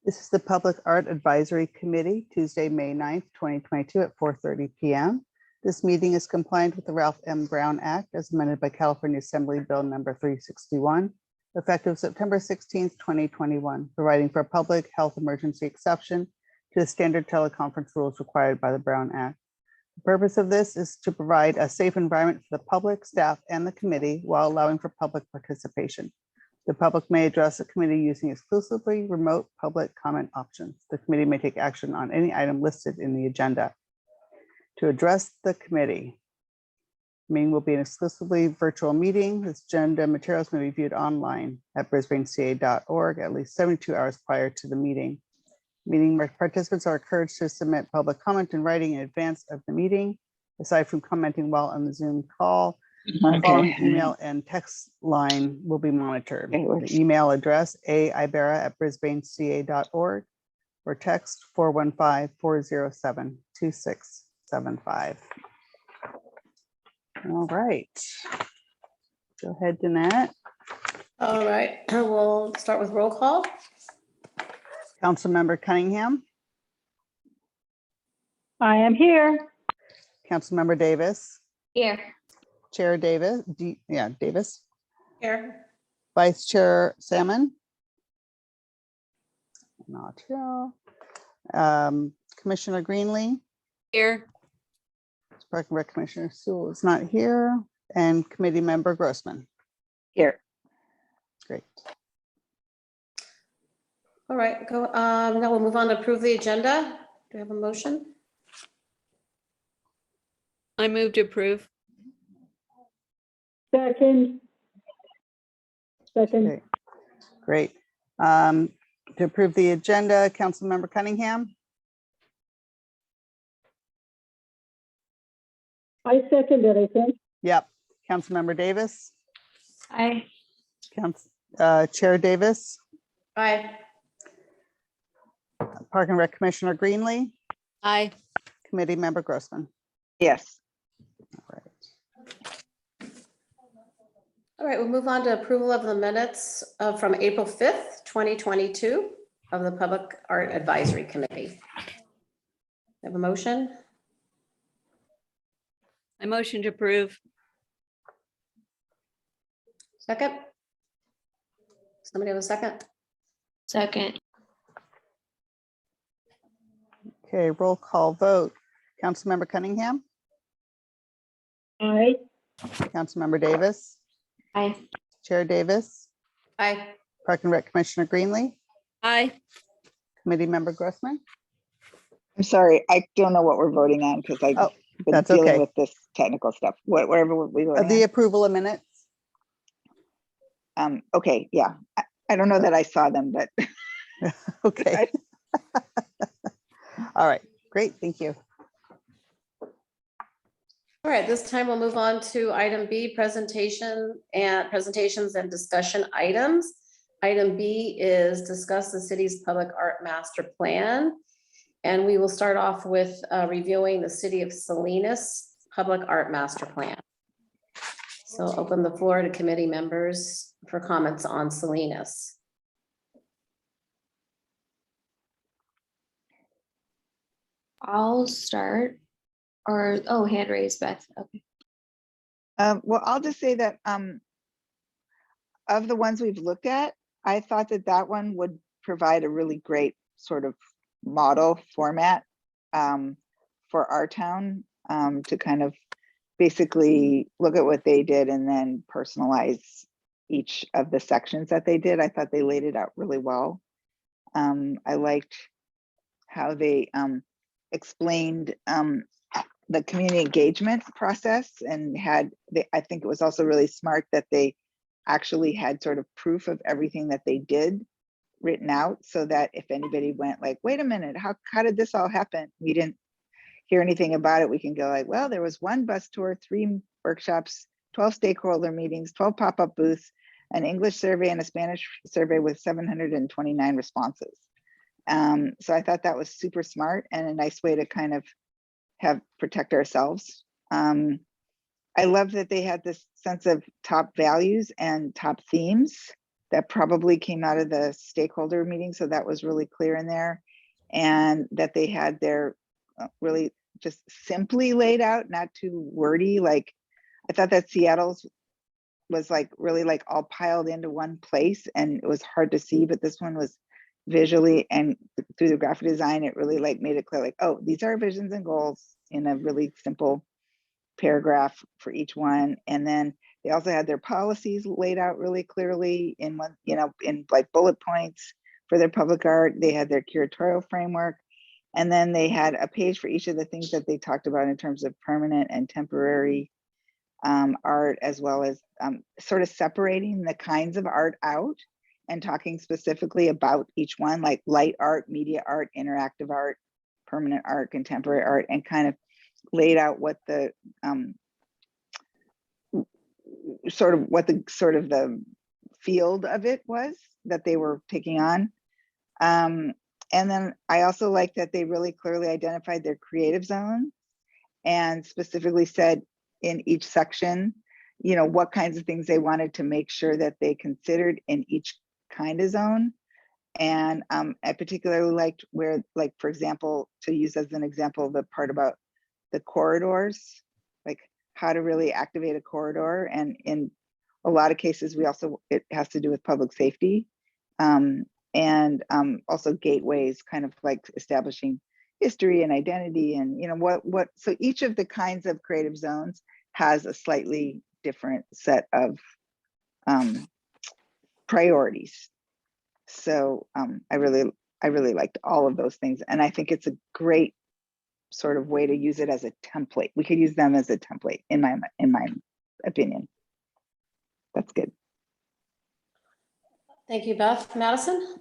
This is the Public Art Advisory Committee, Tuesday, May 9th, 2022 at 4:30 p.m. This meeting is compliant with the Ralph M. Brown Act as amended by California Assembly Bill number 361, effective September 16th, 2021, providing for a public health emergency exception to the standard teleconference rules required by the Brown Act. The purpose of this is to provide a safe environment for the public, staff, and the committee while allowing for public participation. The public may address the committee using exclusively remote public comment options. The committee may take action on any item listed in the agenda. To address the committee, meeting will be an exclusively virtual meeting. This agenda materials may be viewed online at brisbaneca.org at least 72 hours prior to the meeting. Meeting participants are encouraged to submit public comment in writing in advance of the meeting. Aside from commenting while on the Zoom call, the following email and text line will be monitored. The email address aibera@brisbaneca.org or text 415-407-2675. All right. Go ahead, Danette. All right, we'll start with roll call. Councilmember Cunningham. I am here. Councilmember Davis. Here. Chair Davis. Davis. Here. Vice Chair Salmon. Not here. Commissioner Greenlee. Here. Park and Rec Commissioner Sewell is not here. And Committee Member Grossman. Here. Great. All right, go. Now we'll move on to approve the agenda. Do we have a motion? I move to approve. Second. Okay. Great. To approve the agenda, Councilmember Cunningham. I second it, I think. Yep. Councilmember Davis. Aye. Chair Davis. Aye. Park and Rec Commissioner Greenlee. Aye. Committee Member Grossman. Yes. All right. All right, we'll move on to approval of the minutes from April 5th, 2022 of the Public Art Advisory Committee. Have a motion? I motion to approve. Second? Somebody have a second? Second. Okay, roll call vote. Councilmember Cunningham. Aye. Councilmember Davis. Aye. Chair Davis. Aye. Park and Rec Commissioner Greenlee. Aye. Committee Member Grossman. I'm sorry, I don't know what we're voting on because I've been that's dealing okay. with this technical stuff. Whatever we vote The on. approval of minutes. Okay, yeah. I don't know that I saw them, but Okay. All right, great, thank you. All right, this time we'll move on to item B, presentations and discussion items. Item B is discuss the city's public art master plan. And we will start off with reviewing the City of Salinas Public Art Master Plan. So I'll open the floor to committee members for comments on Salinas. I'll start. Or, oh, hand raised, Beth. Okay. well, I'll just say that of the ones we've looked at, I thought that that one would provide a really great sort of model format for our town to kind of basically look at what they did and then personalize each of the sections that they did. I thought they laid it out really well. I liked how they explained the community engagement process and I think it was also really smart that they actually had sort of proof of everything that they did written out so that if anybody went like, wait a minute, how did this all happen? We didn't hear anything about it. We can go like, well, there was 1 bus tour, 3 workshops, 12 stakeholder meetings, 12 pop-up booths, an English survey and a Spanish survey with 729 responses. So I thought that was super smart and a nice way to kind of protect ourselves. I love that they had this sense of top values and top themes that probably came out of the stakeholder meeting, so that was really clear in there. And that they had their really just simply laid out, not too wordy. Like, I thought that Seattle's was like really like all piled into one place and it was hard to see, but this one was visually and through the graphic design, it really like made it clear, like, oh, these are visions and goals in a really simple paragraph for each one. And then they also had their policies laid out really clearly in one, you know, in like bullet points for their public art. They had their curatorial framework. And then they had a page for each of the things that they talked about in terms of permanent and temporary art, as well as sort of separating the kinds of art out and talking specifically about each one, like light art, media art, interactive art, permanent art, contemporary art, and kind of laid out what the sort of the field of it was that they were taking on. And then I also like that they really clearly identified their creative zone and specifically said in each section, you know, what kinds of things they wanted to make sure that they considered in each kind of zone. And I particularly liked where, like, for example, to use as an example, the part about the corridors, like how to really activate a corridor. And in a lot of cases, it has to do with public safety. And also gateways, kind of like establishing history and identity and, you know, so each of the kinds of creative zones has a slightly different set of priorities. So I really liked all of those things. And I think it's a great sort of way to use it as a template. We could use them as a template in my opinion. That's good. Thank you, Beth. Madison?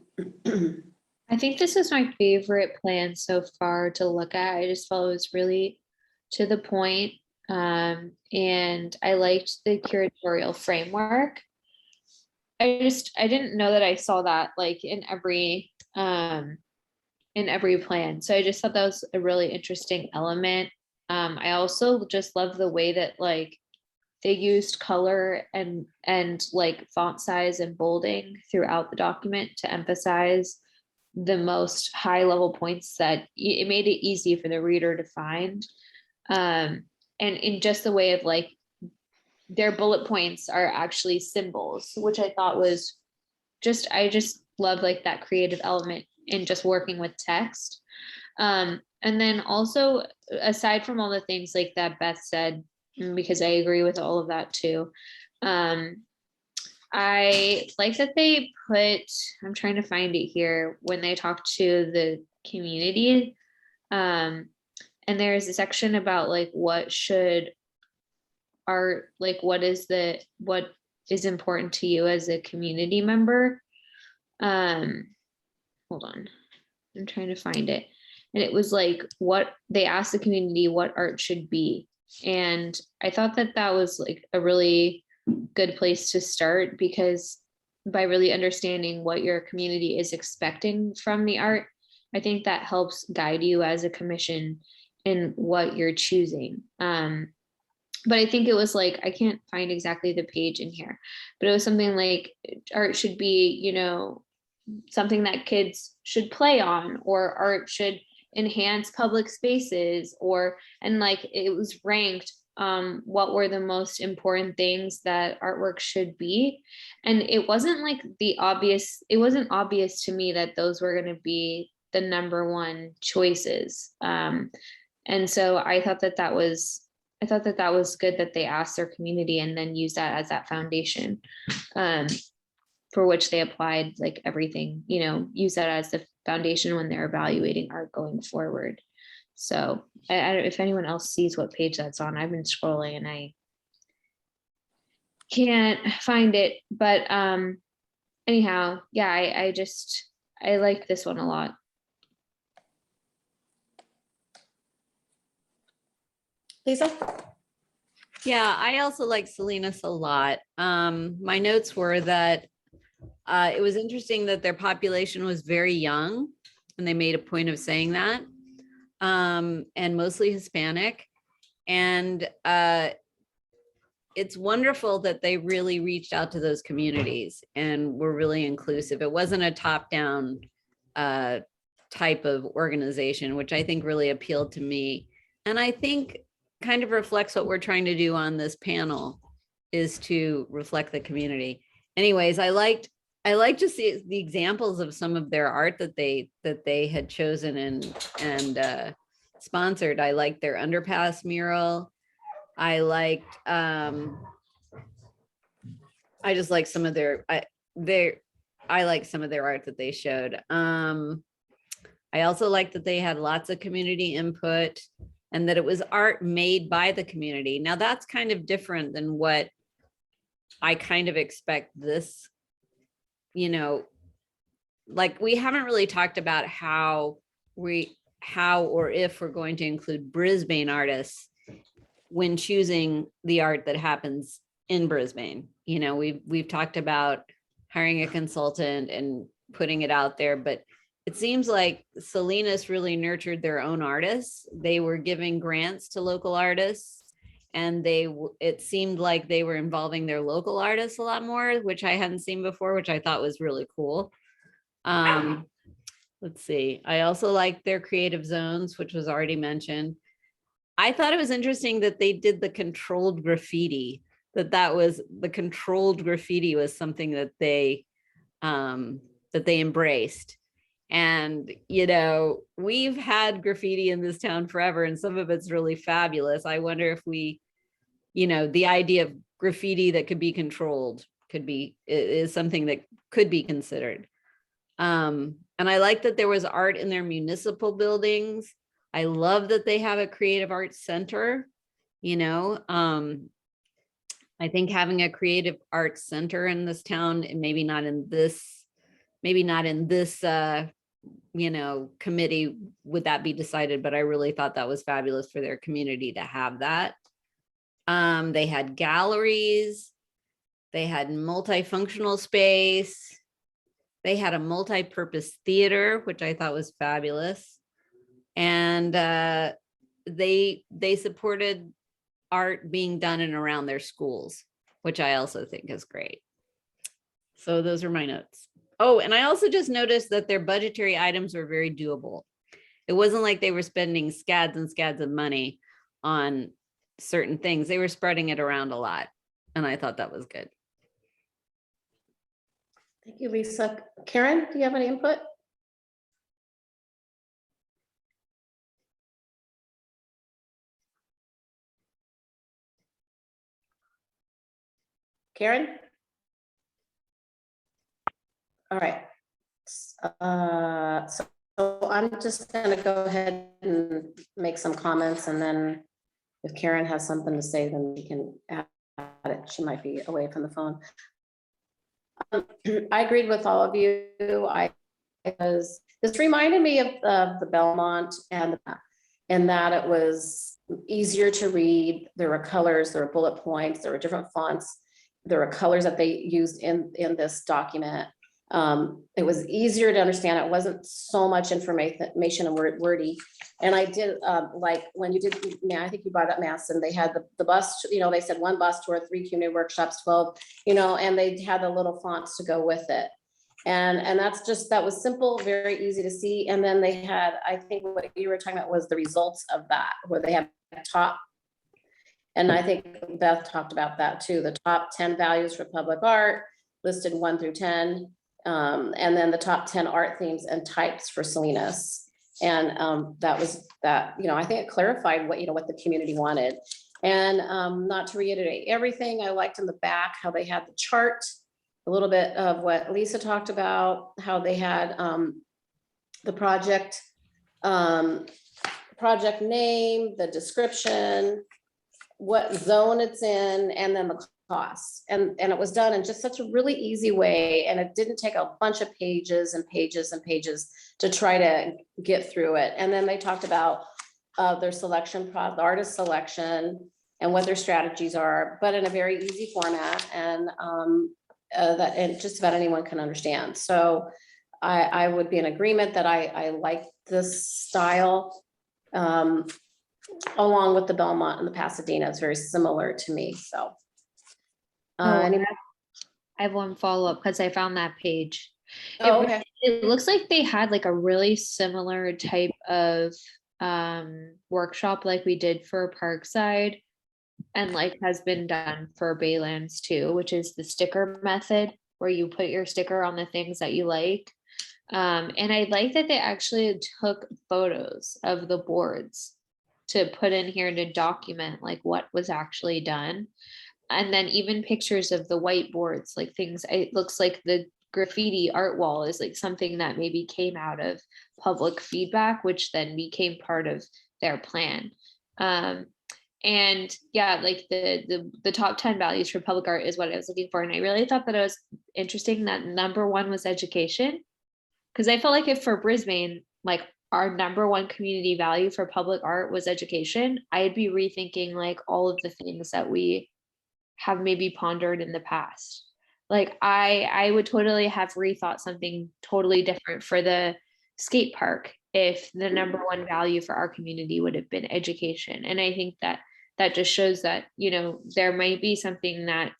I think this is my favorite plan so far to look at. I just felt it was really to the point. And I liked the curatorial framework. I didn't know that I saw that like in every plan. So I just thought that was a really interesting element. I also just love the way that like they used color and like font size and bolding throughout the document to emphasize the most high level points that it made it easy for the reader to find. And in just the way of like their bullet points are actually symbols, which I thought was I just love like that creative element in just working with text. And then also, aside from all the things like that Beth said, because I agree with all of that too, I like that they put, I'm trying to find it here, when they talk to the community, and there's a section about like what is important to you as a community member. Hold on, I'm trying to find it. And it was like what they asked the community what art should be. And I thought that that was like a really good place to start, because by really understanding what your community is expecting from the art, I think that helps guide you as a commission in what you're choosing. But I think it was like, I can't find exactly the page in here, but it was something like art should be, you know, something that kids should play on, or art should enhance public spaces, and like it was ranked what were the most important things that artwork should be. And it wasn't like it wasn't obvious to me that those were going to be the number one choices. And so I thought that was good that they asked their community and then used that as that foundation, for which they applied like everything, you know, use that as the foundation when they're evaluating art going forward. So I don't, if anyone else sees what page that's on, I've been scrolling and I can't find it, but anyhow, yeah, I like this one a lot. Lisa? Yeah, I also like Salinas a lot. My notes were that it was interesting that their population was very young, and they made a point of saying that, and mostly Hispanic. And it's wonderful that they really reached out to those communities and were really inclusive. It wasn't a top-down type of organization, which I think really appealed to me. And I think kind of reflects what we're trying to do on this panel, is to reflect the community. Anyways, I liked just the examples of some of their art that they had chosen and sponsored. I liked their underpass mural. I liked I just like some of their I like some of their art that they showed. I also like that they had lots of community input and that it was art made by the community. Now that's kind of different than what I kind of expect this, you know, like we haven't really talked about how or if we're going to include Brisbane artists when choosing the art that happens in Brisbane. You know, we've talked about hiring a consultant and putting it out there, but it seems like Salinas really nurtured their own artists. They were giving grants to local artists, and it seemed like they were involving their local artists a lot more, which I hadn't seen before, which I thought was really cool. Let's see. I also liked their creative zones, which was already mentioned. I thought it was interesting that they did the controlled graffiti, that was the controlled graffiti was something that they embraced. And, you know, we've had graffiti in this town forever, and some of it's really fabulous. I wonder if we, you know, the idea of graffiti that could be controlled is something that could be considered. And I like that there was art in their municipal buildings. I love that they have a creative arts center, you know. I think having a creative arts center in this town, and maybe not in this, you know, committee, would that be decided, but I really thought that was fabulous for their community to have that. They had galleries, they had multifunctional space, they had a multi-purpose theater, which I thought was fabulous. And they supported art being done in and around their schools, which I also think is great. So those are my notes. Oh, and I also just noticed that their budgetary items were very doable. It wasn't like they were spending scads and scads of money on certain things. They were spreading it around a lot. And I thought that was good. Thank you, Lisa. Karen, do you have any input? Karen? All right. So I'm just going to go ahead and make some comments, and then if Karen has something to say, then we can add it. She might be away from the phone. I agreed with all of you. This reminded me of the Belmont and that it was easier to read. There were colors, there were bullet points, there were different fonts. There were colors that they used in this document. It was easier to understand. It wasn't so much information and wordy. And I did like when you did, I think you brought up Mass, and they had the bus, you know, they said 1 bus tour, 3 community workshops, 12, you know, and they had the little fonts to go with it. And that was simple, very easy to see. And then they had, I think what you were talking about was the results of that, where they have top. And I think Beth talked about that too. The top 10 values for public art listed 1 through 10. And then the top 10 art themes and types for Salinas. And that was that, you know, I think it clarified what, you know, what the community wanted. And not to reiterate everything, I liked in the back how they had the chart, a little bit of what Lisa talked about, how they had the project name, the description, what zone it's in, and then the costs. And it was done in just such a really easy way. And it didn't take a bunch of pages and pages and pages to try to get through it. And then they talked about their selection, the artist selection, and what their strategies are, but in a very easy format, and that just about anyone can understand. So I would be in agreement that I like this style. Along with the Belmont and the Pasadena, it's very similar to me. So Oh, Any- I have one follow-up because I found that page. Oh, It, okay. it looks like they had like a really similar type of workshop like we did for Parkside and like has been done for Baylands too, which is the sticker method where you put your sticker on the things that you like. And I like that they actually took photos of the boards to put in here to document like what was actually done. And then even pictures of the whiteboards, like things, it looks like the graffiti art wall is like something that maybe came out of public feedback, which then became part of their plan. And yeah, like the top 10 values for public art is what I was looking for. And I really thought that it was interesting that number one was education. Because I felt like if for Brisbane, like our number one community value for public art was education, I'd be rethinking like all of the things that we have maybe pondered in the past. Like I would totally have rethought something totally different for the skate park if the number one value for our community would have been education. And I think that that just shows that, you know, there might be something that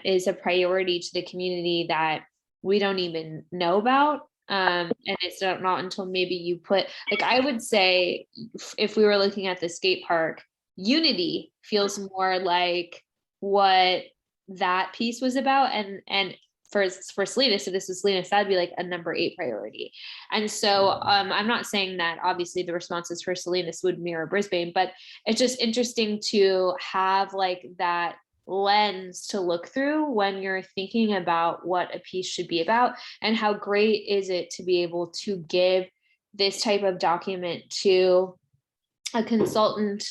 is a priority to the community that we don't even know about. And it's not until maybe you put, like, I would say if we were looking at the skate park, unity feels more like what that piece was about. And for Salinas, so this is Salinas, that'd be like a number 8 priority. And so I'm not saying that obviously the responses for Salinas would mirror Brisbane, but it's just interesting to have like that lens to look through when you're thinking about what a piece should be about, and how great is it to be able to give this type of document to a consultant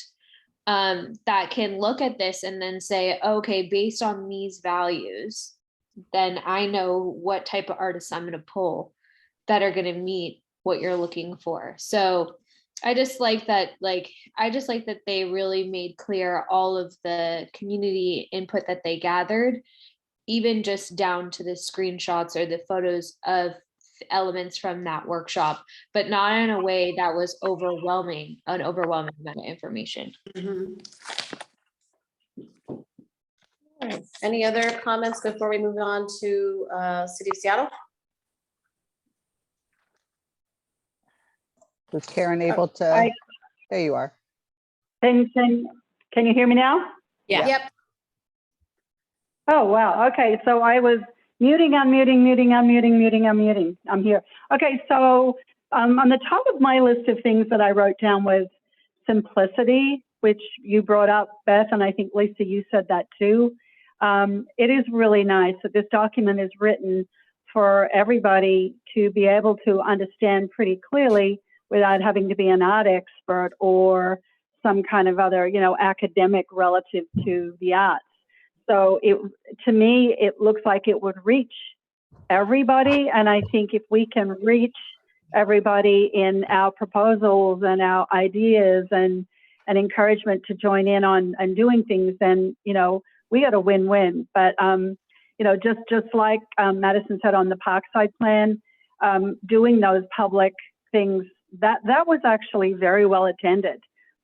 that can look at this and then say, okay, based on these values, then I know what type of artists I'm going to pull that are going to meet what you're looking for. So I just like that, they really made clear all of the community input that they gathered, even just down to the screenshots or the photos of elements from that workshop, but not in a way that was an overwhelming amount of information. Mhm. All right. Any other comments before we move on to City of Seattle? Was Karen able to? I- There you are. Can you hear me now? Yeah. Yep. Oh, wow. Okay, so I was muting. I'm here. Okay, so on the top of my list of things that I wrote down was simplicity, which you brought up, Beth, and I think Lisa, you said that too. It is really nice that this document is written for everybody to be able to understand pretty clearly without having to be an art expert or some kind of other, academic relative to the arts. So to me, it looks like it would reach everybody. And I think if we can reach everybody in our proposals and our ideas and encouragement to join in on doing things, then, we got a win-win. But, just like Madison said on the Parkside plan, doing those public things, that was actually very well attended.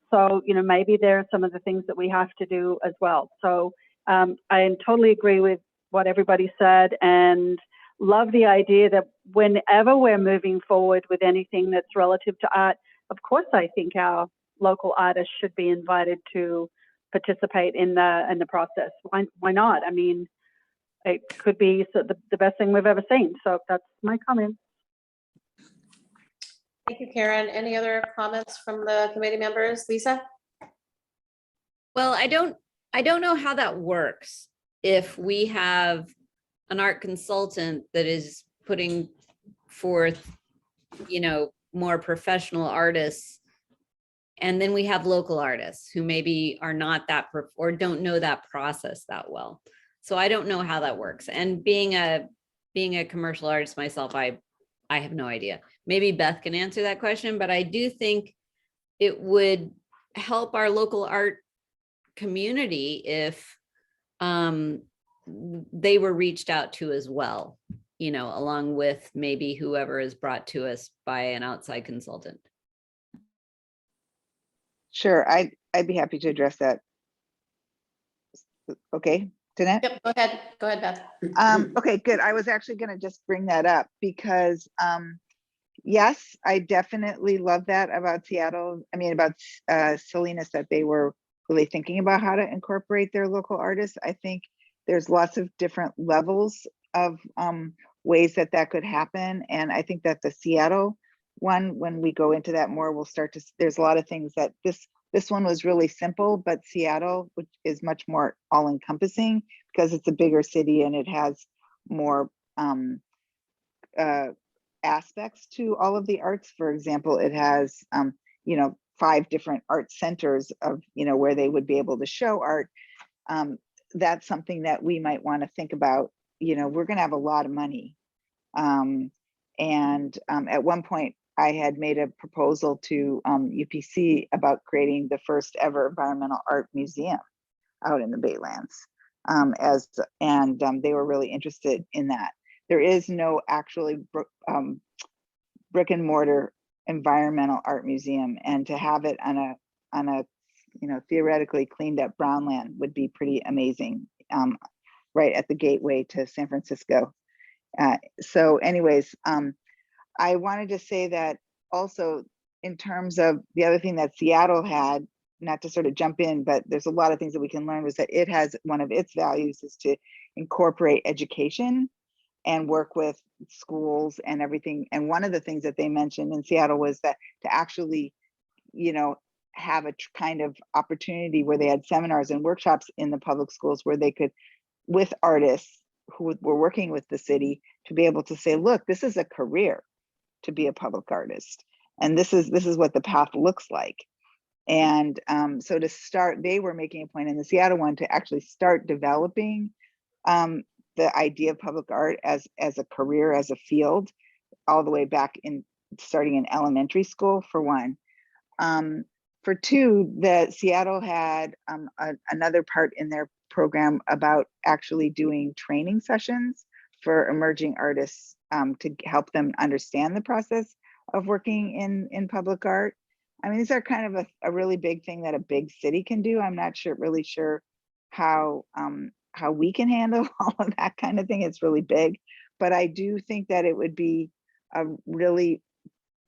So, maybe there are some of the things that we have to do as well. So I totally agree with what everybody said and love the idea that whenever we're moving forward with anything that's relative to art, of course, I think our local artists should be invited to participate in the process. Why not? I mean, it could be the best thing we've ever seen. So that's my comment. Thank you, Karen. Any other comments from the committee members? Lisa? Well, I don't know how that works. If we have an art consultant that is putting forth, more professional artists, and then we have local artists who maybe are not that or don't know that process that well. So I don't know how that works. And being a commercial artist myself, I have no idea. Maybe Beth can answer that question, but I do think it would help our local art community if they were reached out to as well, along with maybe whoever is brought to us by an outside consultant. Sure, I'd be happy to address that. Okay, Danette? Yep, go ahead, Beth. Okay, good. I was actually gonna just bring that up because, yes, I definitely love that about Seattle. I mean, about Salinas, that they were really thinking about how to incorporate their local artists. I think there's lots of different levels of ways that that could happen. And I think that the Seattle one, when we go into that more, we'll start to, there's a lot of things that this one was really simple, but Seattle, which is much more all encompassing because it's a bigger city and it has more aspects to all of the arts. For example, it has, 5 different art centers of, where they would be able to show art. That's something that we might want to think about. We're going to have a lot of money. At one point, I had made a proposal to UPC about creating the first ever environmental art museum out in the Baylands. They were really interested in that. There is no actually brick and mortar environmental art museum, and to have it on a theoretically cleaned up brown land would be pretty amazing, right at the gateway to San Francisco. So anyways, I wanted to say that also in terms of the other thing that Seattle had, not to sort of jump in, but there's a lot of things that we can learn, was that it has, one of its values is to incorporate education and work with schools and everything. And one of the things that they mentioned in Seattle was that to actually, have a kind of opportunity where they had seminars and workshops in the public schools where they could, with artists who were working with the city, to be able to say, look, this is a career to be a public artist. And this is what the path looks like. And so to start, they were making a point in the Seattle one to actually start developing the idea of public art as a career, as a field, all the way back in starting in elementary school, for one. For two, that Seattle had another part in their program about actually doing training sessions for emerging artists to help them understand the process of working in public art. I mean, these are kind of a really big thing that a big city can do. I'm not really sure how we can handle all of that kind of thing. It's really big, but I do think that it would be a really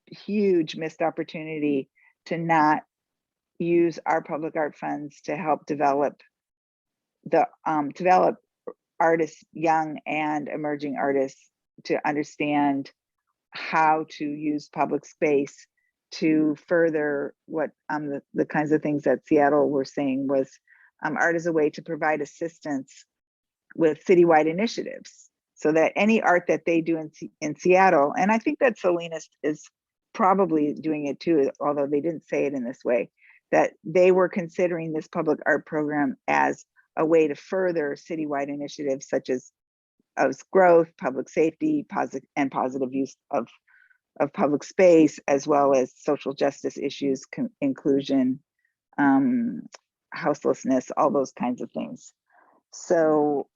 huge missed opportunity to not use our public art funds to help develop artists, young and emerging artists, to understand how to use public space to further what the kinds of things that Seattle were saying was art is a way to provide assistance with citywide initiatives, so that any art that they do in Seattle, and I think that Salinas is probably doing it too, although they didn't say it in this way, that they were considering this public art program as a way to further citywide initiatives such as growth, public safety, positive use of public space, as well as social justice issues, inclusion, houselessness, all those kinds of things. So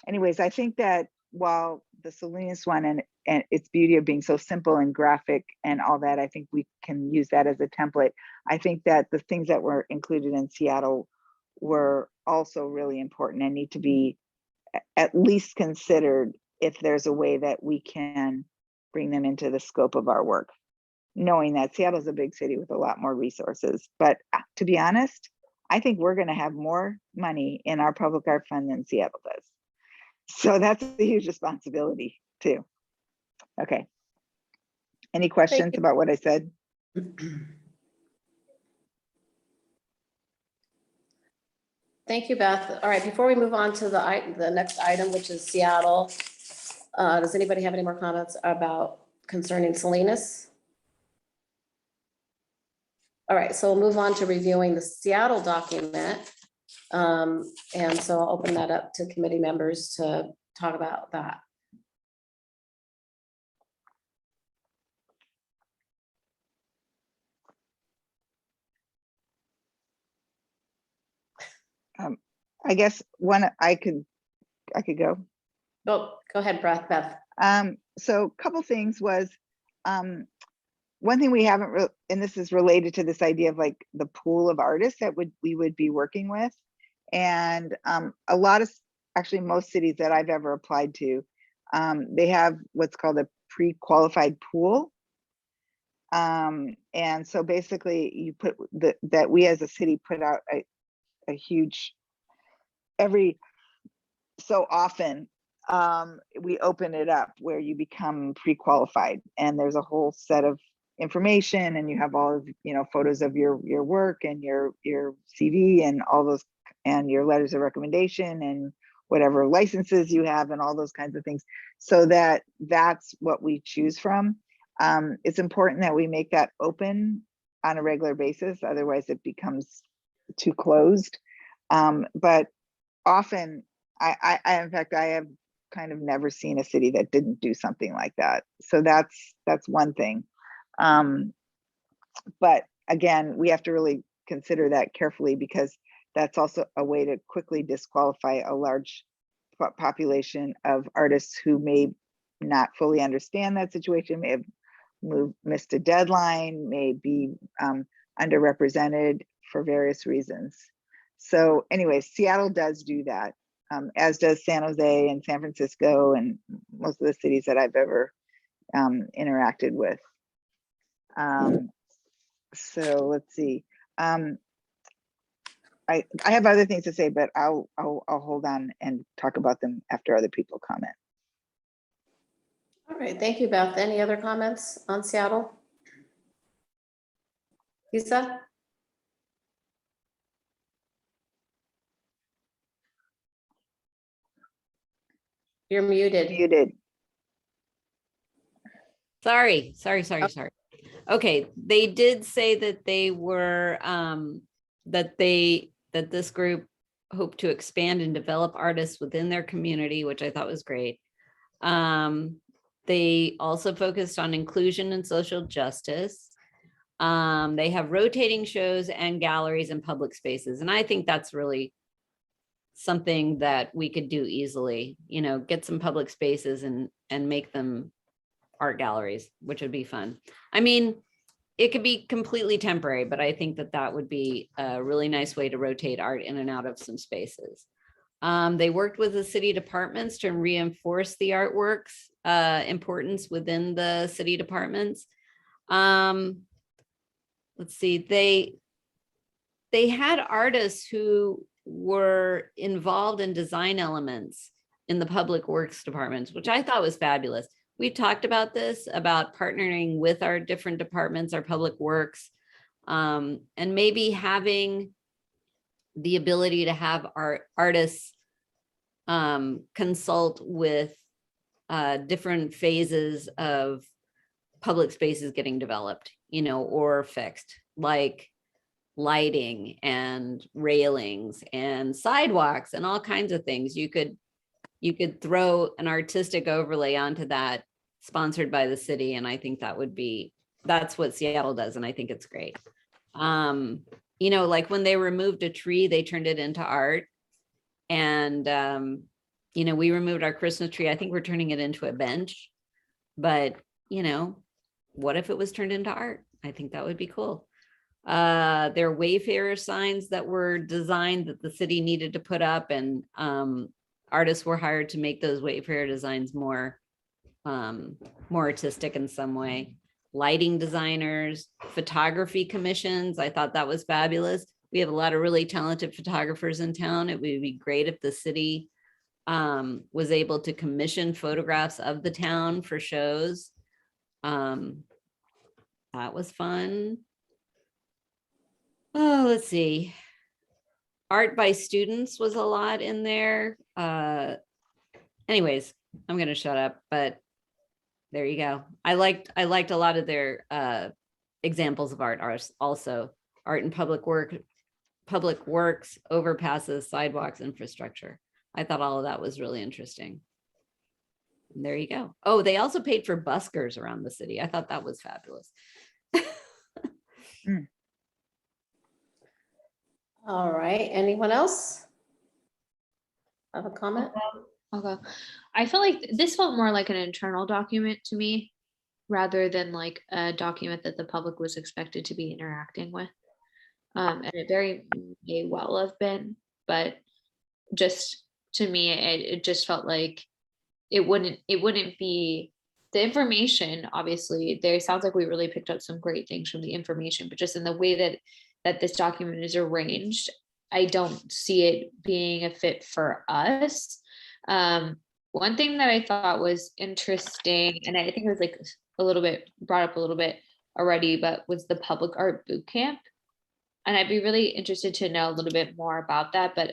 anyways, I think that while the Salinas one and its beauty of being so simple and graphic and all that, I think we can use that as a template. I think that the things that were included in Seattle were also really important and need to be at least considered if there's a way that we can bring them into the scope of our work, knowing that Seattle's a big city with a lot more resources. But to be honest, I think we're going to have more money in our public art fund than Seattle does. So that's a huge responsibility too. Okay. Any questions about what I said? Thank you, Beth. All right, before we move on to the next item, which is Seattle, does anybody have any more comments about concerning Salinas? All right, so we'll move on to reviewing the Seattle document. And so I'll open that up to committee members to talk about that. I guess I could go. Oh, go ahead, Beth. So a couple things was, one thing we haven't, and this is related to this idea of like the pool of artists that we would be working with. And a lot of, actually most cities that I've ever applied to, they have what's called a pre-qualified pool. And so basically you put that we as a city put out a huge, every so often, we open it up where you become pre-qualified, and there's a whole set of information, and you have all of, photos of your work and your CV and all those, and your letters of recommendation and whatever licenses you have and all those kinds of things, so that's what we choose from. It's important that we make that open on a regular basis, otherwise it becomes too closed. But often, I in fact, I have kind of never seen a city that didn't do something like that. So that's one thing. But again, we have to really consider that carefully, because that's also a way to quickly disqualify a large population of artists who may not fully understand that situation, may have missed a deadline, may be underrepresented for various reasons. So anyways, Seattle does do that, as does San Jose and San Francisco and most of the cities that I've ever interacted with. So let's see. I have other things to say, but I'll hold on and talk about them after other people comment. All right, thank you, Beth. Any other comments on Seattle? Lisa? You're muted. Muted. Sorry. Okay, they did say that they were, that this group hoped to expand and develop artists within their community, which I thought was great. They also focused on inclusion and social justice. They have rotating shows and galleries and public spaces. And I think that's really something that we could do easily, get some public spaces and make them art galleries, which would be fun. I mean, it could be completely temporary, but I think that would be a really nice way to rotate art in and out of some spaces. They worked with the city departments to reinforce the artwork's importance within the city departments. Let's see, they had artists who were involved in design elements in the public works departments, which I thought was fabulous. We talked about this, about partnering with our different departments, our public works, and maybe having the ability to have our artists consult with different phases of public spaces getting developed, or fixed, like lighting and railings and sidewalks and all kinds of things. You could throw an artistic overlay onto that, sponsored by the city. And I think that's what Seattle does. And I think it's great. Like when they removed a tree, they turned it into art. And, we removed our Christmas tree. I think we're turning it into a bench, but what if it was turned into art? I think that would be cool. There are wayfarer signs that were designed that the city needed to put up, and artists were hired to make those wayfarer designs more artistic in some way. Lighting designers, photography commissions. I thought that was fabulous. We have a lot of really talented photographers in town. It would be great if the city was able to commission photographs of the town for shows. That was fun. Oh, let's see. Art by students was a lot in there. Anyways, I'm going to shut up, but there you go. I liked a lot of their examples of art also. Art in public works, overpasses, sidewalks, infrastructure. I thought all of that was really interesting. And there you go. Oh, they also paid for buskers around the city. I thought that was fabulous. All right, anyone else have a comment? I'll go. I feel like this felt more like an internal document to me, rather than like a document that the public was expected to be interacting with. And it very may well have been. but just to me, it just felt like it wouldn't be the information. Obviously, there sounds like we really picked up some great things from the information, but just in the way that this document is arranged, I don't see it being a fit for us. One thing that I thought was interesting, and I think it was like a little bit brought up a little bit already, but was the public art boot camp. And I'd be really interested to know a little bit more about that. But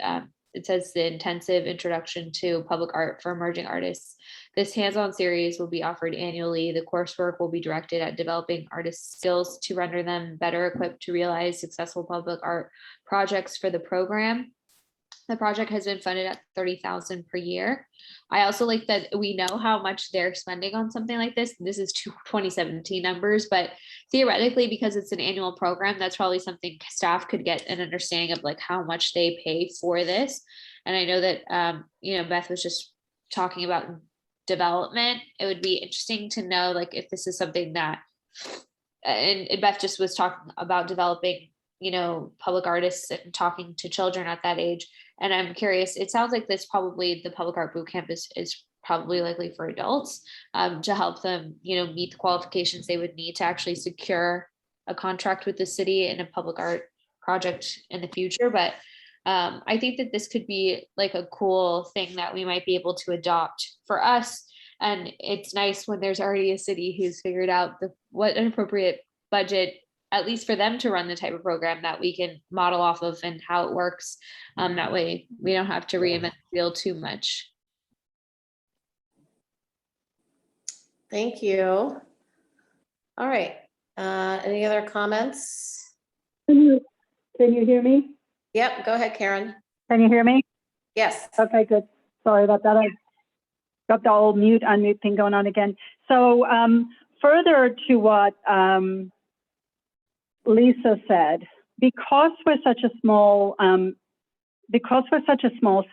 it says the intensive introduction to public art for emerging artists. This hands-on series will be offered annually. The coursework will be directed at developing artists' skills to render them better equipped to realize successful public art projects for the program. The project has been funded at $30,000 per year. I also like that we know how much they're spending on something like this. This is 2017 numbers, but theoretically, because it's an annual program, that's probably something staff could get an understanding of, like how much they pay for this. And I know that, Beth was just talking about development. It would be interesting to know, like, if this is something that, and Beth just was talking about developing, public artists and talking to children at that age. And I'm curious, it sounds like the public art boot camp is probably likely for adults, to help them, meet the qualifications they would need to actually secure a contract with the city in a public art project in the future. But I think that this could be like a cool thing that we might be able to adopt for us. And it's nice when there's already a city who's figured out what an appropriate budget, at least for them to run the type of program that we can model off of and how it works. That way we don't have to reinvent the wheel too much. Thank you. All right. Any other comments? Can you hear me? Yep, go ahead, Karen. Can you hear me? Yes. Okay, good. Sorry about that. I got the old mute, unmute thing going on again. So further to what Lisa said, because we're such a small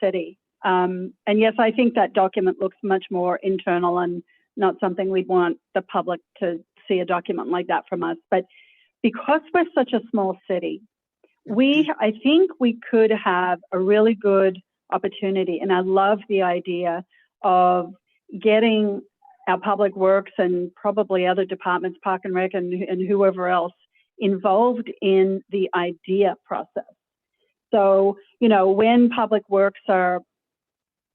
city, and yes, I think that document looks much more internal and not something we'd want the public to see a document like that from us. But because we're such a small city, I think we could have a really good opportunity, and I love the idea of getting our public works and probably other departments, Park and Rec and whoever else, involved in the idea process. So, when public works are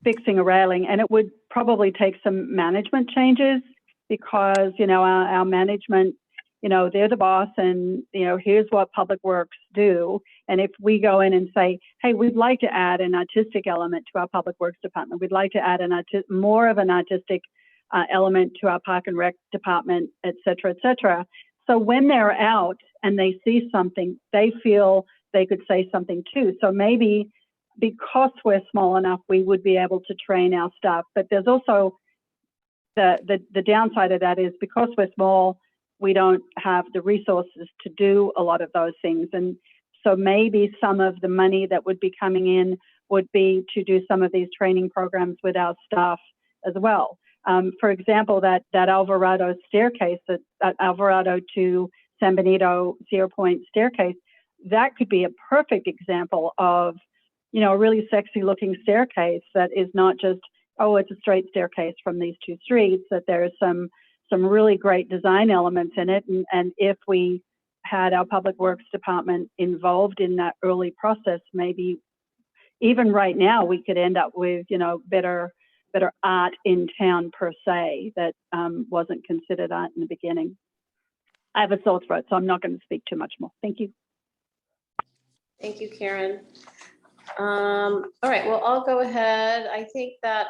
fixing a railing, and it would probably take some management changes because, our management, they're the boss and, here's what public works do. And if we go in and say, hey, we'd like to add an artistic element to our public works department, we'd like to add more of an artistic element to our Park and Rec department, et cetera, et cetera. So when they're out and they see something, they feel they could say something too. So maybe because we're small enough, we would be able to train our staff. But there's also the downside of that is because we're small, we don't have the resources to do a lot of those things. And so maybe some of the money that would be coming in would be to do some of these training programs with our staff as well. For example, that Alvarado staircase, that Alvarado to San Benito 0 Point staircase, that could be a perfect example of, a really sexy looking staircase that is not just, oh, it's a straight staircase from these two streets, that there's some really great design elements in it. And if we had our public works department involved in that early process, maybe even right now we could end up with, better art in town per se that wasn't considered art in the beginning. I have a sore throat, so I'm not going to speak too much more. Thank you. Thank you, Karen. All right, well, I'll go ahead. I think that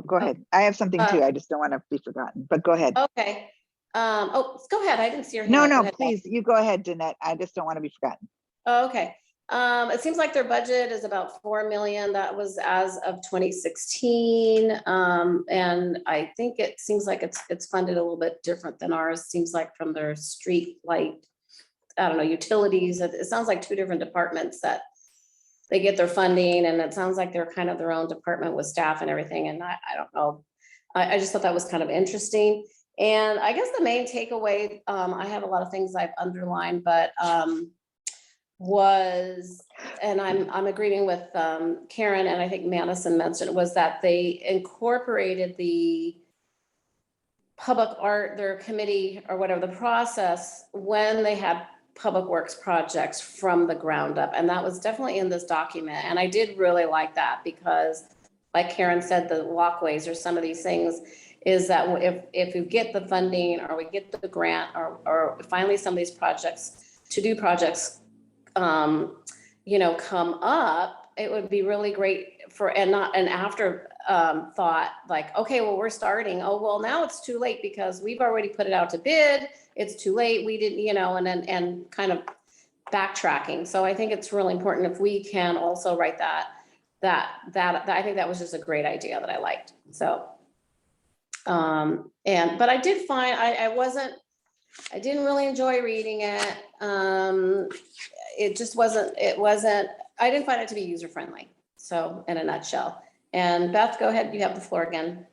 go ahead. I have something too. I just don't want to be forgotten, but go ahead. okay. Go ahead. I didn't see your hand. No, Go ahead. please, you go ahead, Danette. I just don't want to be forgotten. Oh, okay. It seems like their budget is about 4 million. That was as of 2016. And I think it seems like it's funded a little bit different than ours. Seems like from their street light, I don't know, utilities. It sounds like two different departments that they get their funding, and it sounds like they're kind of their own department with staff and everything. And I don't know. I just thought that was kind of interesting. And I guess the main takeaway, I have a lot of things I've underlined, but was, and I'm agreeing with Karen, and I think Madison mentioned, was that they incorporated the public art, their committee or whatever, the process when they had public works projects from the ground up. And that was definitely in this document. And I did really like that because, like Karen said, the walkways or some of these things is that if you get the funding or we get the grant or finally some of these projects, to do projects, you know, come up, it would be really great for, and not an after thought, like, okay, well, we're starting. Oh, well, now it's too late because we've already put it out to bid. It's too late. We didn't, you know, and kind of backtracking. So I think it's really important if we can also write that I think that was just a great idea that I liked. So, but I did find, I didn't really enjoy reading it. It just wasn't, I didn't find it to be user-friendly. So in a nutshell. And Beth, go ahead. You have the floor again.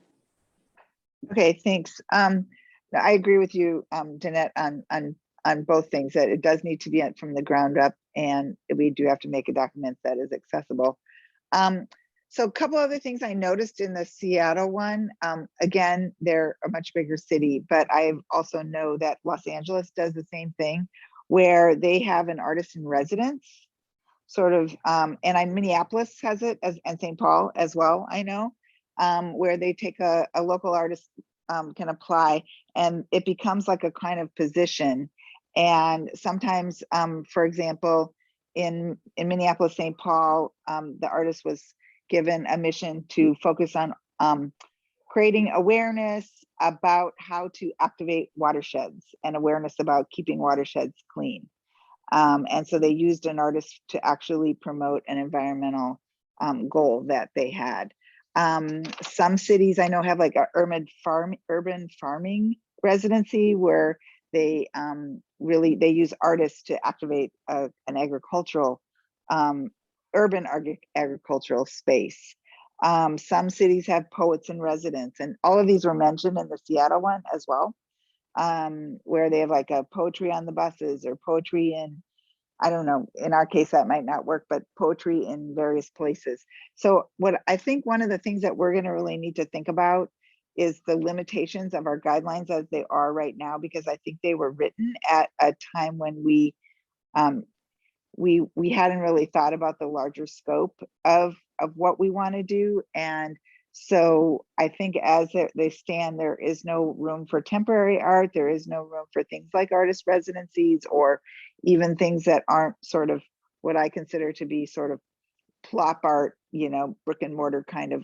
Okay, thanks. I agree with you, Danette, on both things, that it does need to be from the ground up, and we do have to make a document that is accessible. So a couple other things I noticed in the Seattle one. Again, they're a much bigger city, but I also know that Los Angeles does the same thing, where they have an artist in residence, sort of, and Minneapolis has it, and St. Paul as well, I know, where they take a local artist can apply, and it becomes like a kind of position. And sometimes, for example, in Minneapolis, St. Paul, the artist was given a mission to focus on creating awareness about how to activate watersheds and awareness about keeping watersheds clean. And so they used an artist to actually promote an environmental goal that they had. Some cities I know have like a urban farming residency, where they they use artists to activate an agricultural, urban agricultural space. Some cities have poets in residence, and all of these were mentioned in the Seattle one as well, where they have like a poetry on the buses, or poetry in, I don't know, in our case that might not work, but poetry in various places. So what I think one of the things that we're going to really need to think about is the limitations of our guidelines as they are right now, because I think they were written at a time when we hadn't really thought about the larger scope of what we want to do. And so I think as they stand, there is no room for temporary art. There is no room for things like artist residencies, or even things that aren't sort of what I consider to be sort of plop art, you know, brick and mortar kind of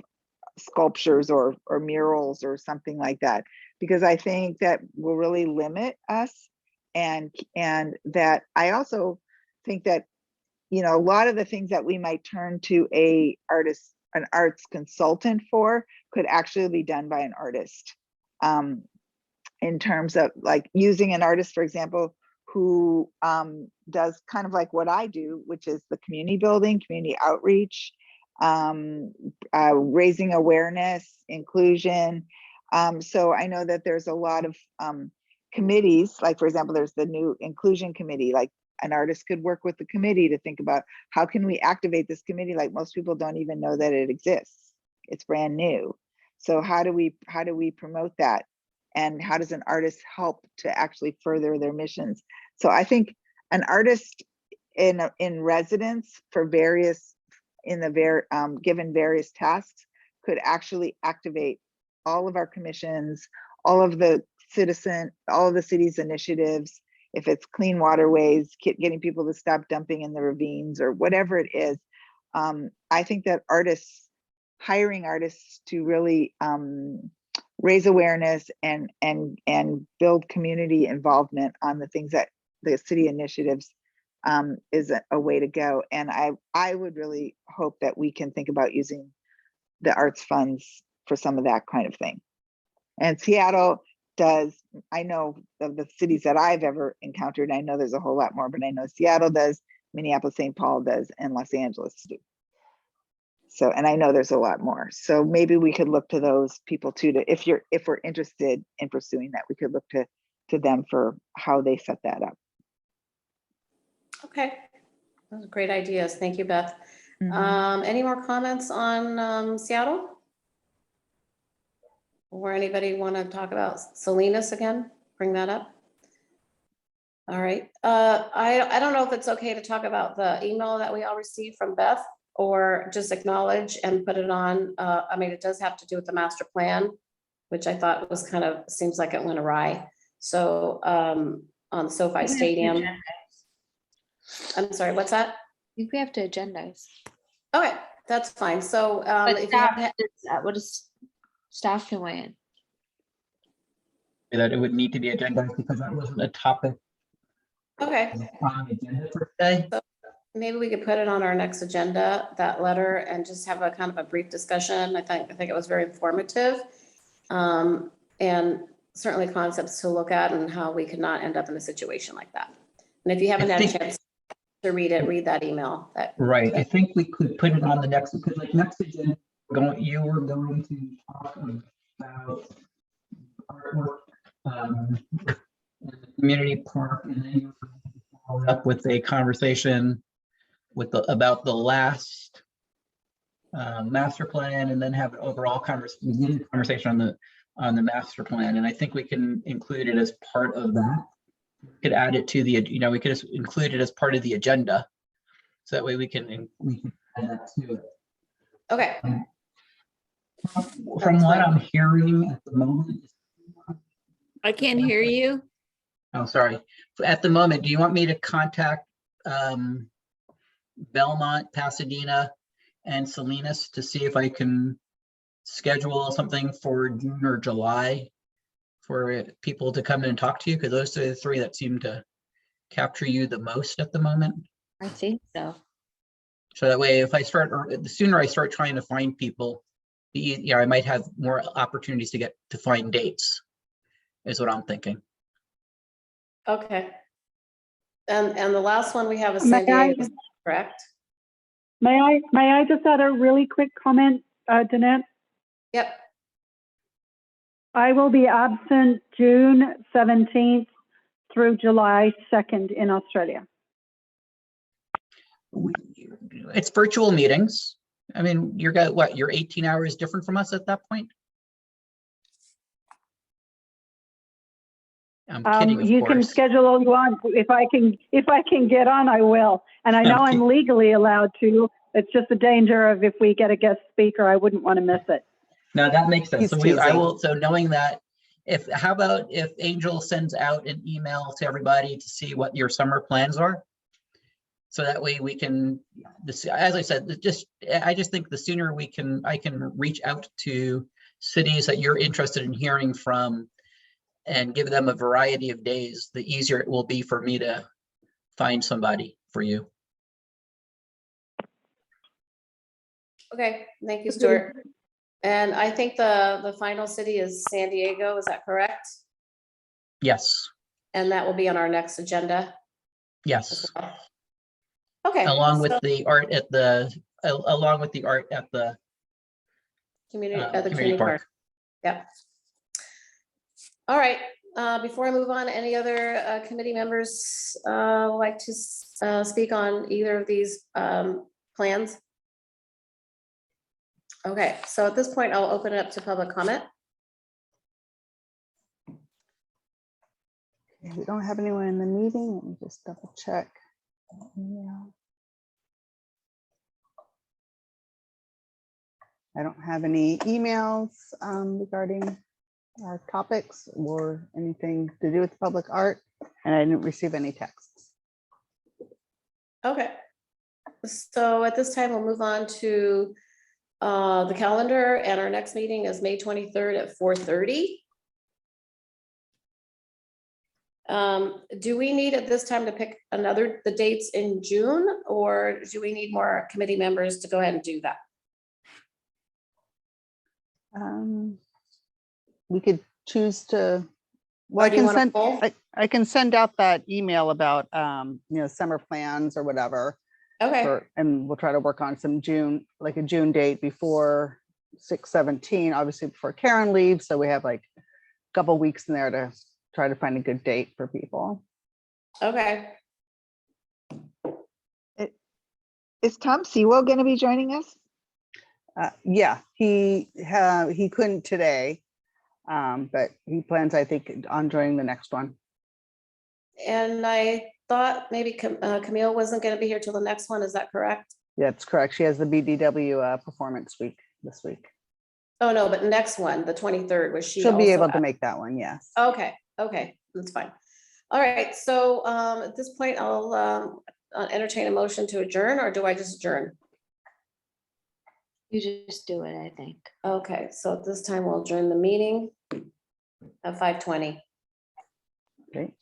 sculptures or murals or something like that, because I think that will really limit us. And that I also think that, you know, a lot of the things that we might turn to an arts consultant for could actually be done by an artist, in terms of like using an artist, for example, who does kind of like what I do, which is the community building, community outreach, raising awareness, inclusion. So I know that there's a lot of committees, like for example, there's the new inclusion committee. Like an artist could work with the committee to think about how can we activate this committee. Like most people don't even know that it exists. It's brand new. So how do we promote that? And how does an artist help to actually further their missions? So I think an artist in residence for various, given various tasks, could actually activate all of our commissions, all of the city's initiatives. If it's clean waterways, getting people to stop dumping in the ravines, or whatever it is, I think that hiring artists to really raise awareness and build community involvement on the things that the city initiatives is a way to go. And I would really hope that we can think about using the arts funds for some of that kind of thing. And Seattle does, I know of the cities that I've ever encountered, I know there's a whole lot more, but I know Seattle does, Minneapolis, St. Paul does, and Los Angeles do. So, and I know there's a lot more. So maybe we could look to those people too, if we're interested in pursuing that, we could look to them for how they set that up. Okay. Those are great ideas. Thank you, Beth. Mhm. Any more comments on Seattle? Or anybody want to talk about Salinas again? Bring that up? All right. I don't know if it's okay to talk about the email that we all received from Beth or just acknowledge and put it on. I mean, it does have to do with the master plan, which I thought was kind of, seems like it went awry. So on SoFi Stadium. I'm sorry, what's that? I think we have to agendize. Okay, that's fine. So But if you staff, have, what is staff can weigh in? That it would need to be agendized because that wasn't a topic okay, on the agenda for today. maybe we could put it on our next agenda, that letter, and just have a kind of a brief discussion. I think it was very informative. And certainly concepts to look at and how we could not end up in a situation like that. And if you haven't had a chance to read it, read that email. Right, I think we could put it on the next, because like next agenda, you were going to talk about artwork, in the community park, and then you were going to follow up with a conversation with about the last master plan, and then have an overall conversation on the master plan. And I think we can include it as part of that. We could add it to the, we could just include it as part of the agenda. So that way we can add that to it. Okay, From what I'm hearing at the moment. I can't hear you. Oh, sorry. At the moment, do you want me to contact Belmont, Pasadena, and Salinas to see if I can schedule something for June or July for people to come in and talk to you? Because those are the three that seem to capture you the most at the moment. I think so. So that way, if I start, or the sooner I start trying to find people, I might have more opportunities to find dates, is what I'm thinking. okay. And the last one we have is May San I- Diego, correct? May I just add a really quick comment, Danette? Yep, I will be absent June 17th through July 2nd in Australia. It's virtual meetings. I mean, you're 18 hours different from us at that point? I'm kidding, of You can course. schedule all you want. If I can get on, I will. And I know I'm legally allowed to. It's just the danger of if we get a guest speaker, I wouldn't want to miss it. No, that makes sense. He's So I teasing. will, so knowing that, how about if Angel sends out an email to everybody to see what your summer plans are? So that way we can, as I said, I just think the sooner I can reach out to cities that you're interested in hearing from and give them a variety of days, the easier it will be for me to find somebody for you. okay, thank you, Stuart. And I think the final city is San Diego, is that correct? Yes, And that will be on our next agenda. yes. Okay. Along with so the art at the community park. Yep. All right, before I move on, any other committee members like to speak on either of these plans? Okay, so at this point, I'll open it up to public comment. Okay, we don't have anyone in the meeting. Let me just double check. Yeah. I don't have any emails regarding our topics or anything to do with public art, and I didn't receive any texts. Okay, so at this time, we'll move on to the calendar, and our next meeting is May 23rd at 4:30. Do we need at this time to pick the dates in June, or do we need more committee members to go ahead and do that? We could choose to, Or well, do you want to poll? I can send out that email about, summer plans or whatever. Okay, And we'll try to work on some like a June date before 6/17, obviously before Karen leaves. So we have like a couple weeks in there to try to find a good date for people. okay. Is Tom Sewell going to be joining us? Yeah, he couldn't today, but he plans, I think, on joining the next one. And I thought maybe Camille wasn't going to be here till the next one. Is that correct? That's correct. She has the BDW performance week this week. Oh, no, but next one, the 23rd, was she? She'll be also able to at- make that one, yes. Okay, okay, that's fine. All right, so at this point, I'll entertain a motion to adjourn, or do I just adjourn? You just do it, I think. Okay, so at this time, we'll adjourn the meeting at 5:20. Great.